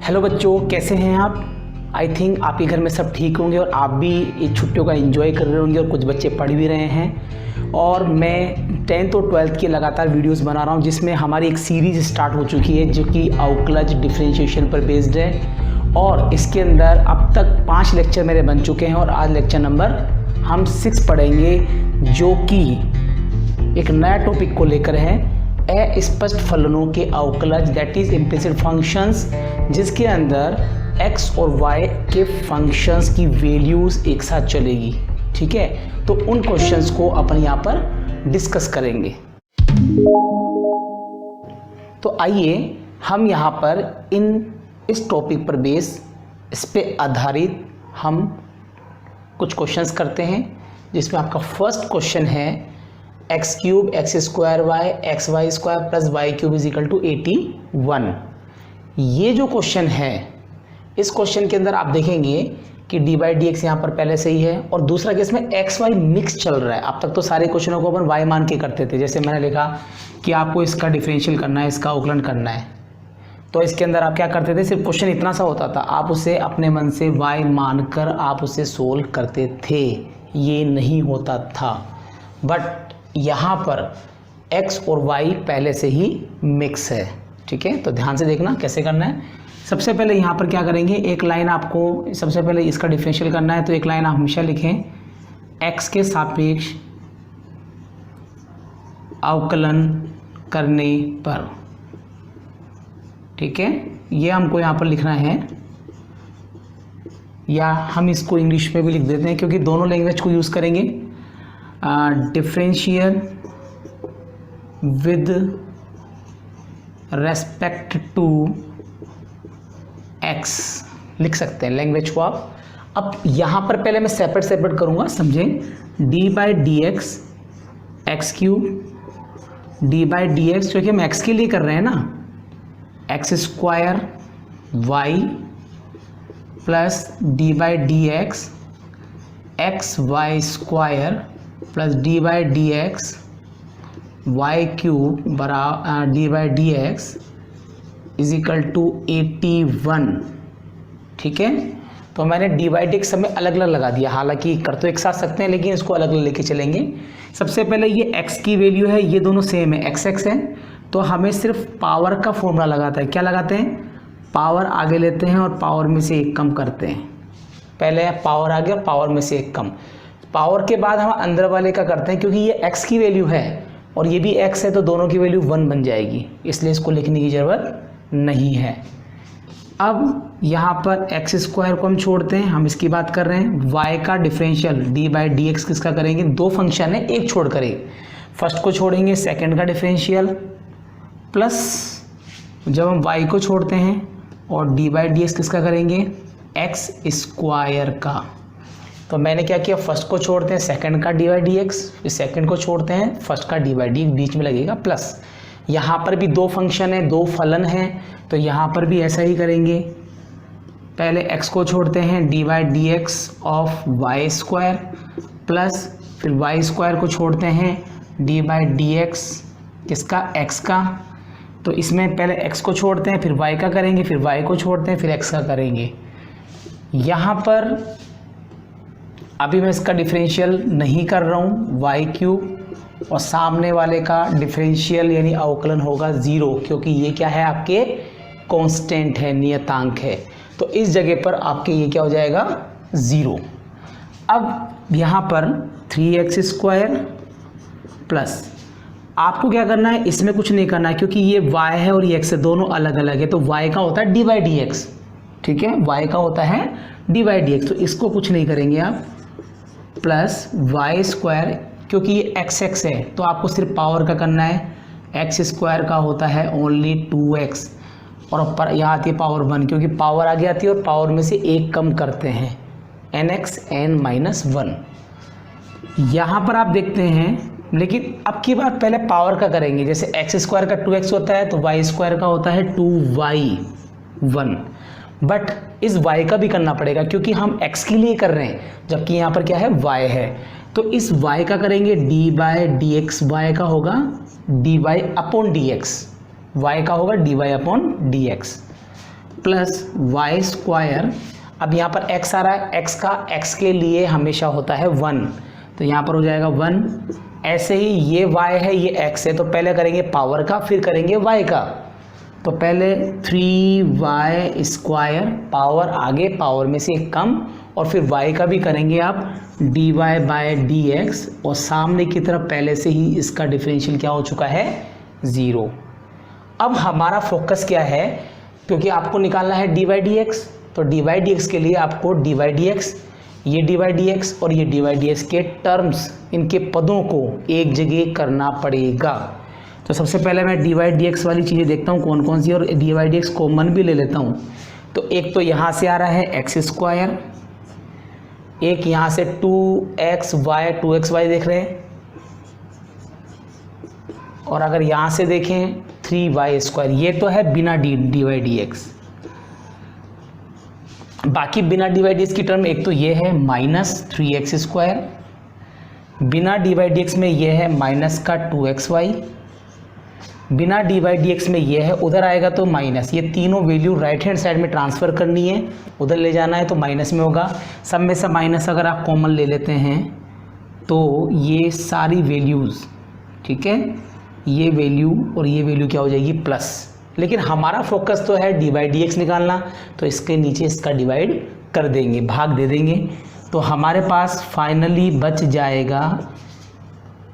Hello बच्चों, कैसे हैं आप। आई थिंक आपके घर में सब ठीक होंगे और आप भी इस छुट्टियों का एंजॉय कर रहे होंगे और कुछ बच्चे पढ़ भी रहे हैं। और मैं 10th और 12th की लगातार वीडियोस बना रहा हूं जिसमें हमारी एक सीरीज़ स्टार्ट हो चुकी है जो कि अवकलज डिफरेंशिएशन पर बेस्ड है। और इसके अंदर अब तक 5 लेक्चर मेरे बन चुके हैं और आज लेक्चर नंबर हम 6 पढ़ेंगे जो कि एक नया टॉपिक को लेकर है, अस्पष्ट फलनों के अवकलज, दैट इज इम्प्लिसिट फंक्शंस, जिसके अंदर x और y के फंक्शंस की वैल्यूज एक साथ चलेगी। ठीक है, तो उन क्वेश्चंस को अपन यहाँ पर डिस्कस करेंगे। तो आइए हम यहाँ पर इस टॉपिक पर इस पे आधारित हम कुछ क्वेश्चंस करते हैं, जिसमें आपका फर्स्ट क्वेश्चन है x cube x square y x y square plus y cube is equal to 81। ये जो क्वेश्चन है, इस क्वेश्चन के अंदर आप देखेंगे कि डी बाई डी एक्स यहाँ पर पहले से ही है और दूसरा केस में एक्स वाई मिक्स चल रहा है। अब तक तो सारे क्वेश्चनों को अपन वाई मान के करते थे, जैसे मैंने लिखा कि आपको इसका डिफरेंशियल करना है, इसका अवकलन करना है, तो इसके अंदर आप क्या करते थे, सिर्फ क्वेश्चन इतना सा होता था, आप उसे अपने मन से वाई मानकर आप उसे सोल्व करते थे, ये नहीं होता था। बट यहाँ पर x और y पहले से ही मिक्स है। ठीक है, तो ध्यान से देखना कैसे करना है। सबसे पहले यहाँ पर क्या करेंगे, एक लाइन आपको सबसे पहले इसका डिफरेंशियल करना है, तो एक लाइन आप हमेशा लिखें x के सापेक्ष अवकलन करने पर। ठीक है, ये हमको यहाँ पर लिखना है, या हम इसको इंग्लिश में भी लिख देते हैं क्योंकि दोनों लैंग्वेज को यूज़ करेंगे। Differential with respect to x लिख सकते हैं लैंग्वेज को आप। अब यहाँ पर पहले मैं सेपरेट करूँगा, समझें। D by d x x cube d by d x, क्योंकि हम x के लिए कर रहे हैं ना, x square y plus d by d x x y square plus d by d x y cube बराबर d by d x is equal to 81। ठीक है, तो मैंने डी बाई डी एक्स सब में अलग अलग लगा दिया, हालांकि कर तो एक साथ सकते हैं लेकिन इसको अलग अलग लेके चलेंगे। सबसे पहले ये x की वैल्यू है, ये दोनों सेम है, x x है, तो हमें सिर्फ पावर का फॉर्मूला लगाता है। क्या लगाते हैं, पावर आगे लेते हैं और पावर में से एक कम करते हैं। पहले पावर आगे और पावर में से एक कम, पावर के बाद हम अंदर वाले का करते हैं, क्योंकि ये x की वैल्यू है और ये भी x है, तो दोनों की वैल्यू 1 बन जाएगी, इसलिए इसको लिखने की ज़रूरत नहीं है। अब यहाँ पर एक्स स्क्वायर को हम छोड़ते हैं, हम इसकी बात कर रहे हैं। y का differential D by d x किसका करेंगे, दो फंक्शन है, एक छोड़ कर एक, फर्स्ट को छोड़ेंगे सेकंड का डिफरेंशियल, प्लस जब हम y को छोड़ते हैं और डी बाई डी एक्स किसका करेंगे, एक्स स्क्वायर का। तो मैंने क्या किया, फर्स्ट को छोड़ते हैं सेकंड का डी बाई डी एक्स, फिर सेकंड को छोड़ते हैं फर्स्ट का डी बाई डी, बीच में लगेगा प्लस। यहाँ पर भी दो फंक्शन है, दो फलन है, तो यहाँ पर भी ऐसा ही करेंगे। पहले x को छोड़ते हैं d by d x of y square plus, फिर वाई स्क्वायर को छोड़ते हैं डी बाई डी एक्स किसका, x का। तो इसमें पहले x को छोड़ते हैं फिर y का करेंगे, फिर y को छोड़ते हैं फिर x का करेंगे। यहाँ पर अभी मैं इसका डिफरेंशियल नहीं कर रहा हूँ, वाई क्यूब, और सामने वाले का डिफरेंशियल यानी अवकलन होगा 0, क्योंकि ये क्या है, आपके कांस्टेंट है, नियतांक है, तो इस जगह पर आपके ये क्या हो जाएगा, 0। अब यहाँ पर 3x स्क्वायर प्लस, आपको क्या करना है, इसमें कुछ नहीं करना है क्योंकि ये y है और ये x है, दोनों अलग अलग है, तो y का होता है डी बाई डी एक्स। ठीक है, y का होता है डी बाई डी एक्स, तो इसको कुछ नहीं करेंगे आप, प्लस वाई स्क्वायर, क्योंकि ये एक्स एक्स है तो आपको सिर्फ पावर का करना है, एक्स स्क्वायर का होता है ओनली 2x, और ऊपर यहाँ आती है पावर 1, क्योंकि पावर आगे आती है और पावर में से एक कम करते हैं, nx n-1। यहाँ पर आप देखते हैं, लेकिन अब की बात पहले पावर का करेंगे, जैसे एक्स स्क्वायर का 2x होता है तो वाई स्क्वायर का होता है 2y1, बट इस y का भी करना पड़ेगा क्योंकि हम x के लिए कर रहे हैं, जबकि यहाँ पर क्या है, y है, तो इस y का करेंगे d by d x, y का होगा dy upon d x, y का होगा dy upon d x. Plus y square. अब यहाँ पर x आ रहा है, x का x के लिए हमेशा होता है 1, तो यहाँ पर हो जाएगा 1। ऐसे ही ये y है, ये x है, तो पहले करेंगे पावर का, फिर करेंगे y का। तो पहले 3y स्क्वायर, पावर आगे, पावर में से एक कम, और फिर y का भी करेंगे आप dy बाय dx, और सामने की तरफ पहले से ही इसका डिफरेंशियल क्या हो चुका है, 0। अब हमारा फोकस क्या है, क्योंकि आपको निकालना है dy dx, तो dy dx के लिए आपको dy dx, ये dy dx और ये dy dx के टर्म्स, इनके पदों को एक जगह करना पड़ेगा। तो सबसे पहले मैं dy dx वाली चीज़ें देखता हूँ कौन कौन सी, और dy dx कॉमन भी ले लेता हूँ। तो एक तो यहाँ से आ रहा है एक्स स्क्वायर, एक यहाँ से 2xy देख रहे हैं, और अगर यहाँ से देखें 3y स्क्वायर, ये तो है बिना dy dx। बाकी बिना dy dx की टर्म एक तो ये है -3x स्क्वायर, बिना dy dx में ये है माइनस का 2xy, बिना dy dx में ये है, उधर आएगा तो माइनस। ये तीनों वैल्यू राइट हैंड साइड में ट्रांसफ़र करनी है, उधर ले जाना है तो माइनस में होगा। सब में से माइनस अगर आप कॉमन ले लेते हैं तो ये सारी वैल्यूज़, ठीक है, ये वैल्यू और ये वैल्यू क्या हो जाएगी, प्लस। लेकिन हमारा फोकस तो है dy dx निकालना, तो इसके नीचे इसका डिवाइड कर देंगे, भाग दे देंगे, तो हमारे पास फाइनली बच जाएगा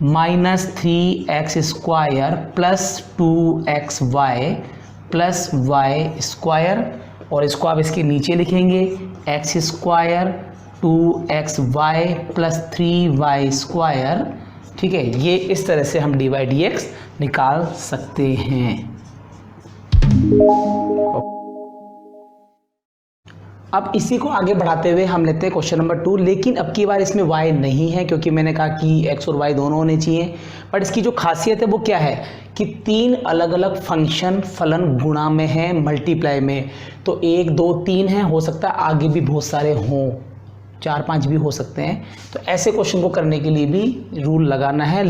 -3x square plus 2xy plus y square, और इसको आप इसके नीचे लिखेंगे x square 2xy plus 3y square, ठीक है। ये इस तरह से हम dy dx निकाल सकते हैं। अब इसी को आगे बढ़ाते हुए हम लेते हैं क्वेश्चन नंबर 2, लेकिन अब की बार इसमें y नहीं है, क्योंकि मैंने कहा कि x और y दोनों होने चाहिए। बट इसकी जो खासियत है वो क्या है कि 3 अलग अलग फंक्शन फलन गुणा में है, मल्टीप्लाई में, तो 1 2 3 है, हो सकता है आगे भी बहुत सारे हों, 4 5 भी हो सकते हैं। तो ऐसे क्वेश्चन को करने के लिए भी रूल लगाना है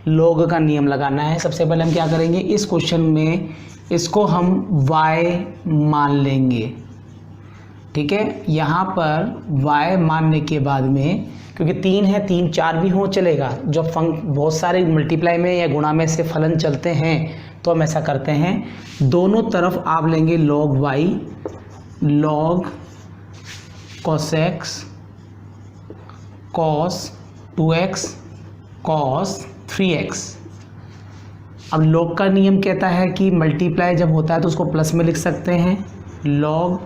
लॉग का नियम लगाना है। सबसे पहले हम क्या करेंगे, इस क्वेश्चन में इसको हम y मान लेंगे, ठीक है। यहाँ पर y मानने के बाद में, क्योंकि 3 है, 3 4 भी हो चलेगा, जब बहुत सारे मल्टीप्लाई में या गुणा में से फलन चलते हैं तो हम ऐसा करते हैं, दोनों तरफ आप लेंगे log y, log cos x cos 2x cos 3x। अब log का नियम कहता है कि मल्टीप्लाई जब होता है तो उसको प्लस में लिख सकते हैं, log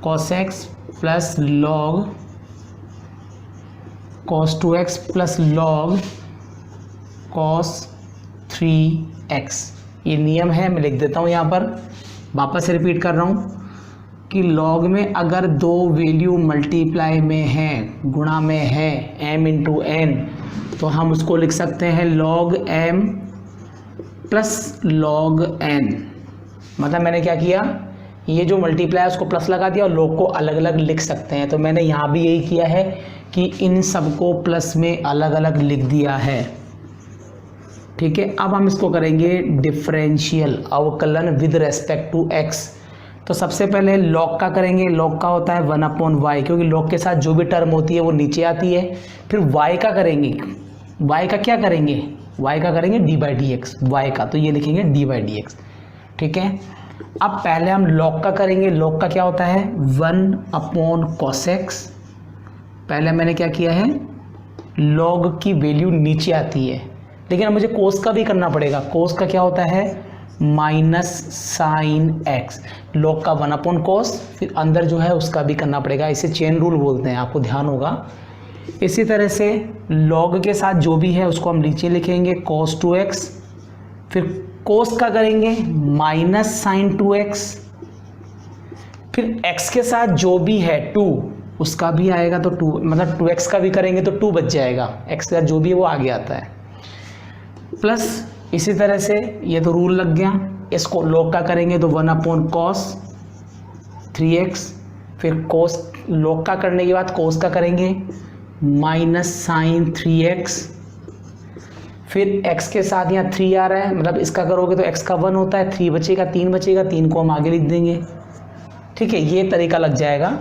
cos x plus log cos 2x plus log cos 3x। ये नियम है, मैं लिख देता हूँ यहाँ पर, वापस से रिपीट कर रहा हूँ कि log में अगर 2 वैल्यू मल्टीप्लाई में हैं, गुणा में है, m इंटू n, तो हम उसको लिख सकते हैं log m plus log n। मतलब मैंने क्या किया, ये जो मल्टीप्लाई है उसको प्लस लगा दिया और log को अलग अलग लिख सकते हैं, तो मैंने यहाँ भी यही किया है कि इन सबको प्लस में अलग अलग लिख दिया है, ठीक है। अब हम इसको करेंगे डिफरेंशियल, अवकलन विद रेस्पेक्ट टू x। तो सबसे पहले log का करेंगे, log का होता है 1/y, क्योंकि log के साथ जो भी टर्म होती है वो नीचे आती है। फिर y का करेंगे, y का क्या करेंगे, y का करेंगे dy dx, y का, तो ये लिखेंगे dy dx, ठीक है। अब पहले हम log का करेंगे, log का क्या होता है 1/cos x। पहले मैंने क्या किया है, log की वैल्यू नीचे आती है, लेकिन अब मुझे cos का भी करना पड़ेगा। cos का क्या होता है माइनस साइन x, log का 1/cos, फिर अंदर जो है उसका भी करना पड़ेगा, इसे चेन रूल बोलते हैं, आपको ध्यान होगा। इसी तरह से log के साथ जो भी है उसको हम नीचे लिखेंगे cos 2x, फिर cos का करेंगे माइनस साइन 2x, फिर x के साथ जो भी है 2 उसका भी आएगा, तो 2 मतलब 2x का भी करेंगे तो 2 बच जाएगा, x के साथ जो भी है वो आगे आता है, प्लस इसी तरह से ये तो रूल लग गया। इसको log का करेंगे तो 1/cos 3x, फिर cos log का करने के बाद cos का करेंगे माइनस साइन 3x, फिर x के साथ यहाँ 3 आ रहा है, मतलब इसका करोगे तो x का 1 होता है, 3 बचेगा, 3 बचेगा, 3 को हम आगे लिख देंगे। ठीक है, ये तरीका लग जाएगा।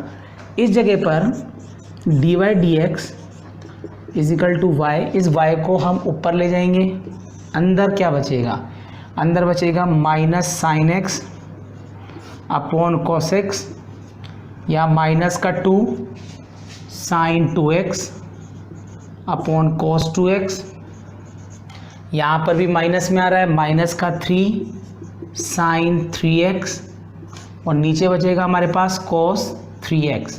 इस जगह पर dy dx is equal to y, इस y को हम ऊपर ले जाएंगे, अंदर क्या बचेगा, अंदर बचेगा minus sine x upon cos x, या माइनस का 2 sign 2x upon cos 2x, यहाँ पर भी माइनस में आ रहा है, माइनस का 3 साइन 3x, और नीचे बचेगा हमारे पास कॉस 3x।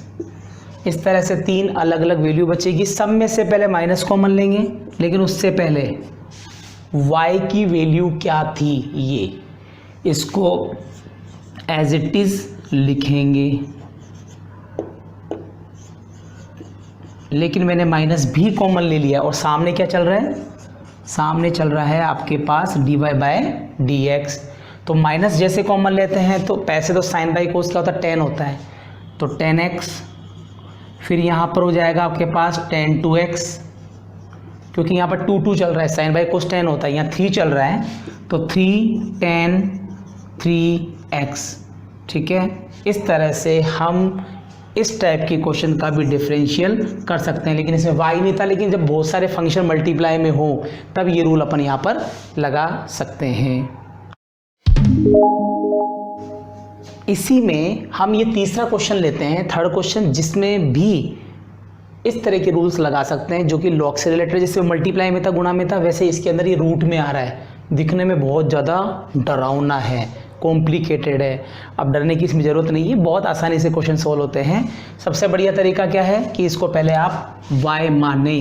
इस तरह से 3 अलग अलग वैल्यू बचेगी। सब में से पहले माइनस कॉमन लेंगे, लेकिन उससे पहले y की वैल्यू क्या थी, ये इसको एज इट इज लिखेंगे, लेकिन मैंने माइनस भी कॉमन ले लिया, और सामने क्या चल रहा है, सामने चल रहा है आपके पास dy बाय dx। तो माइनस जैसे कॉमन लेते हैं तो पैसे तो साइन बाई कोस क्या होता है, 10 होता है, तो 10x, फिर यहाँ पर हो जाएगा आपके पास tan 2x, क्योंकि यहाँ पर 2 चल रहा है, साइन बाई कोस 10 होता है, यहाँ 3 चल रहा है, तो 3 tan 3x। ठीक है, इस तरह से हम इस टाइप के क्वेश्चन का भी डिफरेंशियल कर सकते हैं, लेकिन इसमें y नहीं था, लेकिन जब बहुत सारे फंक्शन मल्टीप्लाई में हो तब ये रूल अपन यहाँ पर लगा सकते हैं। इसी में हम ये तीसरा क्वेश्चन लेते हैं, थर्ड क्वेश्चन, जिसमें भी इस तरह के रूल्स लगा सकते हैं जो कि लॉग से रिलेटेड, जैसे मल्टीप्लाई में था, गुणा में था, वैसे इसके अंदर ये रूट में आ रहा है। दिखने में बहुत ज़्यादा डरावना है, कॉम्प्लिकेटेड है। अब डरने की इसमें ज़रूरत नहीं है, बहुत आसानी से क्वेश्चन सॉल्व होते हैं। सबसे बढ़िया तरीका क्या है कि इसको पहले आप y माने,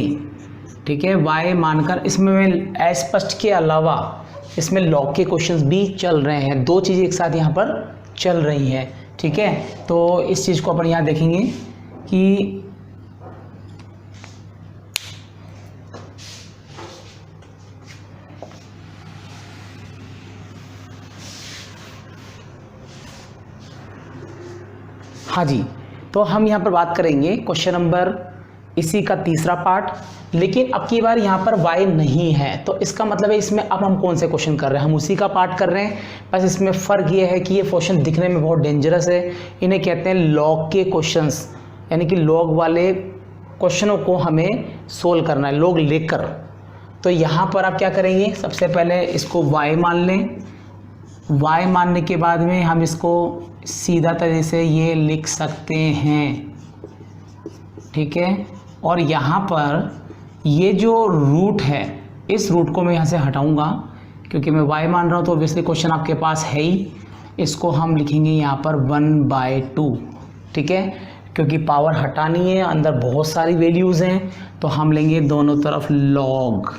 ठीक है, y मानकर, इसमें मैं अस्पष्ट के अलावा इसमें लॉग के क्वेश्चंस भी चल रहे हैं, 2 चीज़ें एक साथ यहाँ पर चल रही हैं। ठीक है, तो इस चीज़ को अपन यहाँ देखेंगे कि हाँ जी, तो हम यहाँ पर बात करेंगे क्वेश्चन नंबर इसी का तीसरा पार्ट, लेकिन अब की बार यहाँ पर y नहीं है, तो इसका मतलब है इसमें अब हम कौन से क्वेश्चन कर रहे हैं, हम उसी का पार्ट कर रहे हैं। बस इसमें फ़र्क ये है कि ये क्वेश्चन दिखने में बहुत डेंजरस है, इन्हें कहते हैं लॉग के क्वेश्चंस, यानी कि लॉग वाले क्वेश्चनों को हमें सोल्व करना है, लॉग लेकर। तो यहाँ पर आप क्या करेंगे, सबसे पहले इसको y मान लें, y मानने के बाद में हम इसको सीधा तरह से ये लिख सकते हैं। ठीक है, और यहाँ पर ये जो रूट है, इस रूट को मैं यहाँ से हटाऊंगा, क्योंकि मैं y मान रहा हूँ, तो ऑब्वियसली क्वेश्चन आपके पास है ही। इसको हम लिखेंगे यहाँ पर 1/2। ठीक है, क्योंकि पावर हटानी है, अंदर बहुत सारी वैल्यूज़ हैं, तो हम लेंगे दोनों तरफ लॉग।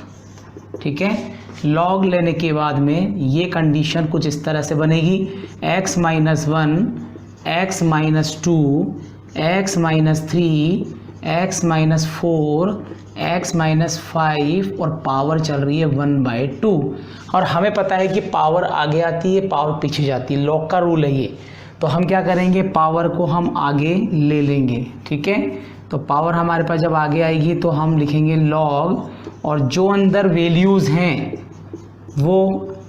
ठीक है, लॉग लेने के बाद में ये कंडीशन कुछ इस तरह से बनेगी, x - 1, x - 2, x - 3, x - 4, x - 5, और पावर चल रही है 1/2। और हमें पता है कि पावर आगे आती है, पावर पीछे जाती है, लॉग का रूल है ये। तो हम क्या करेंगे, पावर को हम आगे ले लेंगे। ठीक है, तो पावर हमारे पास जब आगे आएगी तो हम लिखेंगे लॉग, और जो अंदर वैल्यूज़ हैं वो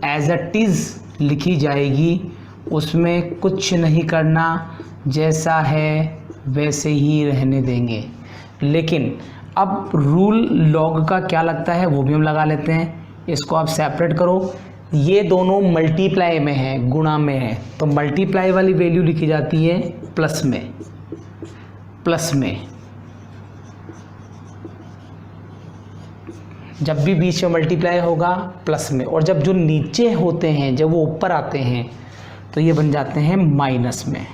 एज इट इज़ लिखी जाएगी, उसमें कुछ नहीं करना, जैसा है वैसे ही रहने देंगे। लेकिन अब रूल लॉग का क्या लगता है वो भी हम लगा लेते हैं। इसको आप सेपरेट करो, ये दोनों मल्टीप्लाई में है, गुणा में है, तो मल्टीप्लाई वाली वैल्यू लिखी जाती है प्लस में, प्लस में। जब भी बीच में मल्टीप्लाई होगा प्लस में, और जब जो नीचे होते हैं, जब वो ऊपर आते हैं, तो ये बन जाते हैं माइनस में।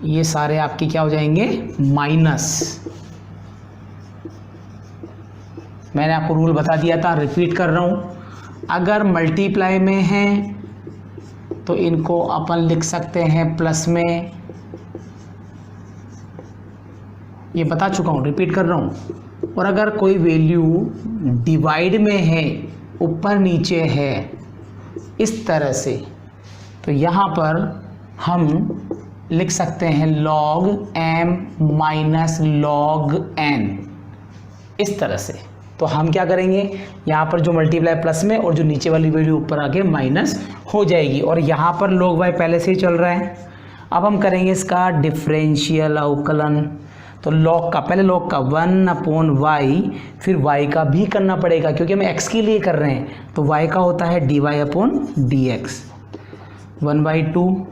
ये सारे आपके क्या हो जाएंगे, माइनस। मैंने आपको रूल बता दिया था, रिपीट कर रहा हूँ। अगर मल्टीप्लाई में हैं तो इनको अपन लिख सकते हैं प्लस में, ये बता चुका हूँ, रिपीट कर रहा हूँ। और अगर कोई वैल्यू डिवाइड में है, ऊपर नीचे है, इस तरह से, तो यहाँ पर हम लिख सकते हैं log m - log n। इस तरह से। तो हम क्या करेंगे, यहाँ पर जो मल्टीप्लाई प्लस में और जो नीचे वाली वैल्यू ऊपर आके माइनस हो जाएगी, और यहाँ पर log y पहले से ही चल रहा है। अब हम करेंगे इसका डिफरेंशियल अवकलन। तो log का, पहले log का 1/y, फिर y का भी करना पड़ेगा क्योंकि हम x के लिए कर रहे हैं। तो y का होता है dy/dx 1/2।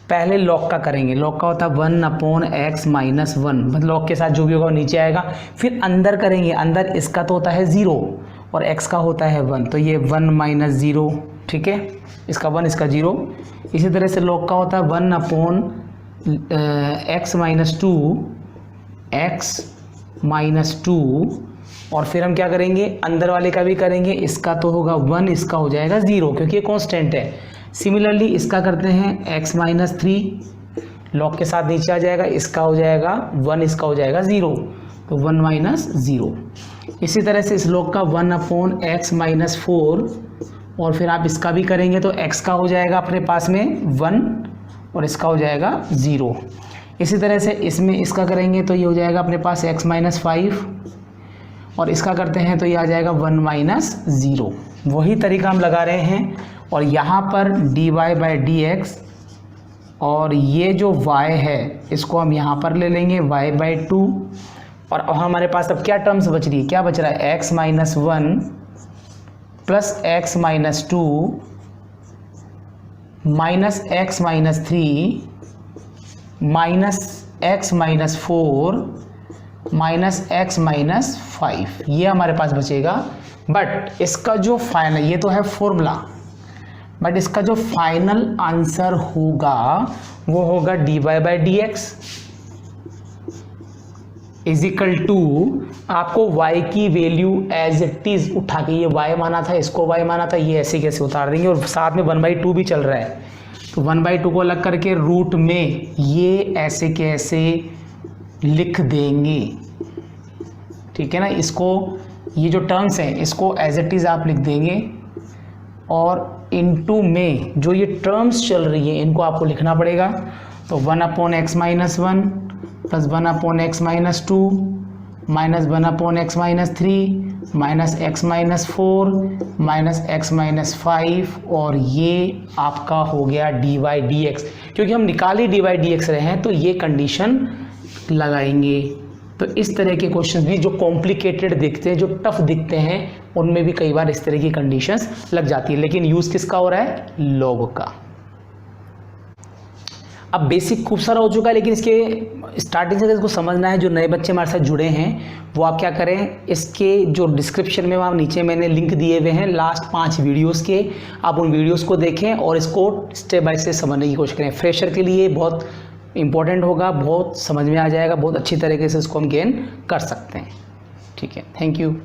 पहले log का करेंगे, log का होता है 1/x - 1, मतलब log के साथ जो भी होगा वो नीचे आएगा। फिर अंदर करेंगे, अंदर इसका तो होता है 0 और x का होता है 1, तो ये 1 - 0, ठीक है, इसका 1 इसका 0। इसी तरह से log का होता है 1/x - 2 और फिर हम क्या करेंगे, अंदर वाले का भी करेंगे, इसका तो होगा 1, इसका हो जाएगा 0 क्योंकि ये कांस्टेंट है। सिमिलरली इसका करते हैं x - 3, log के साथ नीचे आ जाएगा, इसका हो जाएगा 1, इसका हो जाएगा 0, तो 1 - 0। इसी तरह से इस log का 1/x - 4 और फिर आप इसका भी करेंगे तो x का हो जाएगा अपने पास में 1 और इसका हो जाएगा 0। इसी तरह से इसमें इसका करेंगे तो ये हो जाएगा अपने पास x - 5 और इसका करते हैं तो ये आ जाएगा 1 - 0। वही तरीका हम लगा रहे हैं और यहाँ पर dy/dx और ये जो y है इसको हम यहाँ पर ले लेंगे y/2 और हमारे पास अब क्या टर्म्स बच रही है, क्या बच रहा है, x - 1 plus x - 2 minus x - 3 minus x - 4 minus x - 5, ये हमारे पास बचेगा। बट इसका जो फाइनल, ये तो है फॉर्मूला, बट इसका जो फाइनल आंसर होगा वो होगा dy/dx इज इक्वल टू, आपको y की वैल्यू एज इट इज उठा के, ये y माना था, इसको y माना था, ये ऐसे कैसे उतार देंगे, और साथ में 1/2 भी चल रहा है, तो 1/2 को अलग करके रूट में ये ऐसे कैसे लिख देंगे, ठीक है ना। इसको, ये जो टर्म्स हैं इसको एज इट इज आप लिख देंगे और इनटू में जो ये टर्म्स चल रही है इनको आपको लिखना पड़ेगा। तो 1/x - 1 plus 1/x - 2 minus 1/x - 3 minus x - 4 minus x - 5 और ये आपका हो गया dy/dx। क्योंकि हम निकाल ही dy/dx रहे हैं तो ये कंडीशन लगाएंगे। तो इस तरह के क्वेश्चन भी जो कॉम्प्लिकेटेड दिखते हैं, जो टफ दिखते हैं, उनमें भी कई बार इस तरह की कंडीशंस लग जाती है, लेकिन यूज़ किसका हो रहा है, log का। अब बेसिक खूब सारा हो चुका है, लेकिन इसके स्टार्टिंग से इसको समझना है। जो नए बच्चे हमारे साथ जुड़े हैं वो आप क्या करें, इसके जो डिस्क्रिप्शन में वहाँ नीचे मैंने लिंक दिए हुए हैं लास्ट 5 वीडियोस के, आप उन वीडियोस को देखें और इसको स्टेप बाय स्टेप समझने की कोशिश करें। फ्रेशर के लिए बहुत इंपॉर्टेंट होगा, बहुत समझ में आ जाएगा, बहुत अच्छी तरीके से इसको हम गेन कर सकते हैं। ठीक है, थैंक यू।